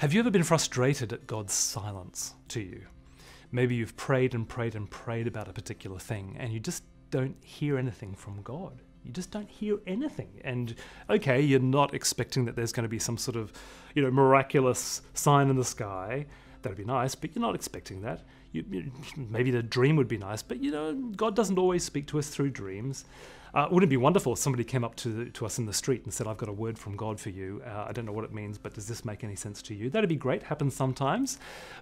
Have you ever been frustrated at God's silence to you? Maybe you've prayed and prayed and prayed about a particular thing and you just don't hear anything from God. You just don't hear anything. And okay, you're not expecting that there's going to be some sort of, miraculous sign in the sky. That'd be nice, but you're not expecting that. Maybe the dream would be nice, but God doesn't always speak to us through dreams. Wouldn't it be wonderful if somebody came up to us in the street and said, I've got a word from God for you. I don't know what it means, but does this make any sense to you? That'd be great, happens sometimes.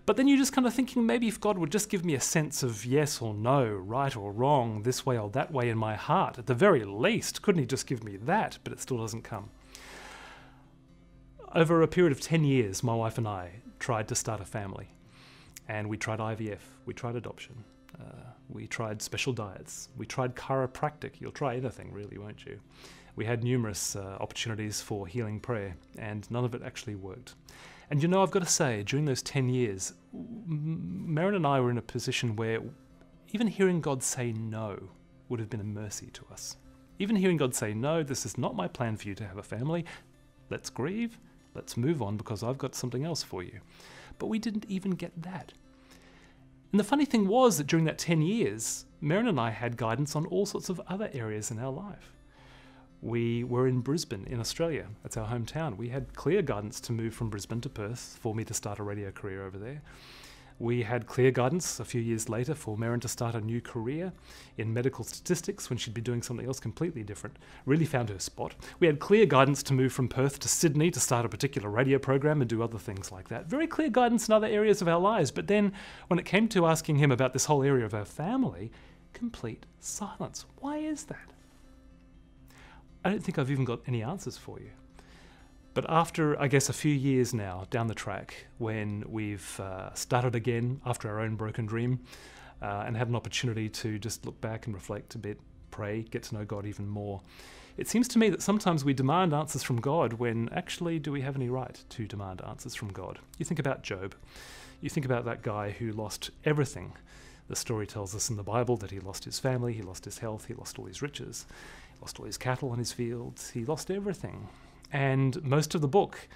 But then you're just kind of thinking, maybe if God would just give me a sense of yes or no, right or wrong, this way or that way in my heart, at the very least, couldn't he just give me that? But it still doesn't come. Over a period of 10 years, my wife and I tried to start a family. And we tried IVF, we tried adoption, we tried special diets, we tried chiropractic. You'll try anything, really, won't you? We had numerous opportunities for healing prayer, and none of it actually worked. And I've got to say, during those 10 years, Maren and I were in a position where even hearing God say no would have been a mercy to us. Even hearing God say, no, this is not my plan for you to have a family. Let's grieve, let's move on because I've got something else for you. But we didn't even get that. And the funny thing was that during that 10 years, Maren and I had guidance on all sorts of other areas in our life. We were in Brisbane, in Australia. That's our hometown. We had clear guidance to move from Brisbane to Perth for me to start a radio career over there. We had clear guidance a few years later for Maren to start a new career in medical statistics when she'd be doing something else completely different. Really found her spot. We had clear guidance to move from Perth to Sydney to start a particular radio program and do other things like that. Very clear guidance in other areas of our lives. But then when it came to asking him about this whole area of our family, complete silence. Why is that? I don't think I've even got any answers for you. But after, I guess, a few years now down the track, when we've started again after our own broken dream and had an opportunity to just look back and reflect a bit, pray, get to know God even more, it seems to me that sometimes we demand answers from God when actually do we have any right to demand answers from God? You think about Job. You think about that guy who lost everything. The story tells us in the Bible that he lost his family, he lost his health, he lost all his riches, he lost all his cattle and his fields, he lost everything. And most of the book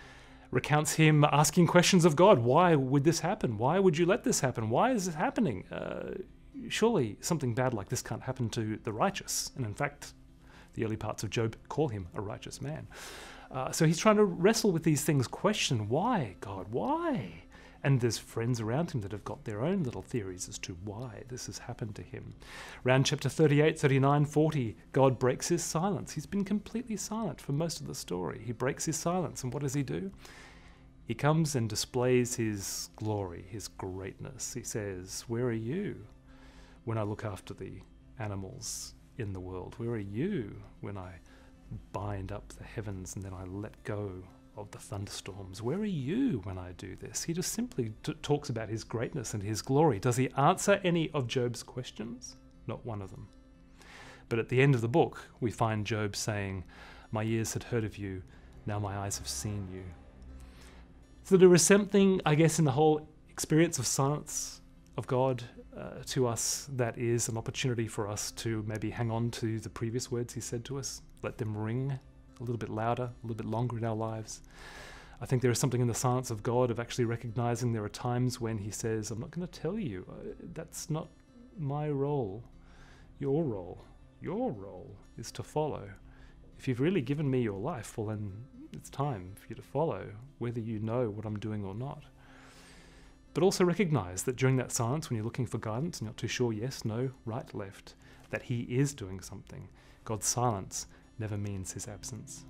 recounts him asking questions of God. Why would this happen? Why would you let this happen? Why is this happening? Surely something bad like this can't happen to the righteous. And in fact, the early parts of Job call him a righteous man. So he's trying to wrestle with these things, question, why, God, why? And there's friends around him that have got their own little theories as to why this has happened to him. Around chapter 38, 39, 40, God breaks his silence. He's been completely silent for most of the story. He breaks his silence, and what does he do? He comes and displays his glory, his greatness. He says, where are you when I look after the animals in the world? Where are you when I bind up the heavens and then I let go of the thunderstorms? Where are you when I do this? He just simply talks about his greatness and his glory. Does he answer any of Job's questions? Not one of them. But at the end of the book, we find Job saying, my ears had heard of you, now my eyes have seen you. So there is something, I guess, in the whole experience of silence of God to us that is an opportunity for us to maybe hang on to the previous words he said to us, let them ring a little bit louder, a little bit longer in our lives. I think there is something in the silence of God of actually recognizing there are times when he says, I'm not going to tell you. That's not my role. Your role is to follow. If you've really given me your life, well then it's time for you to follow, whether you know what I'm doing or not. But also recognize that during that silence, when you're looking for guidance, you're not too sure, yes, no, right, left, that he is doing something. God's silence never means his absence.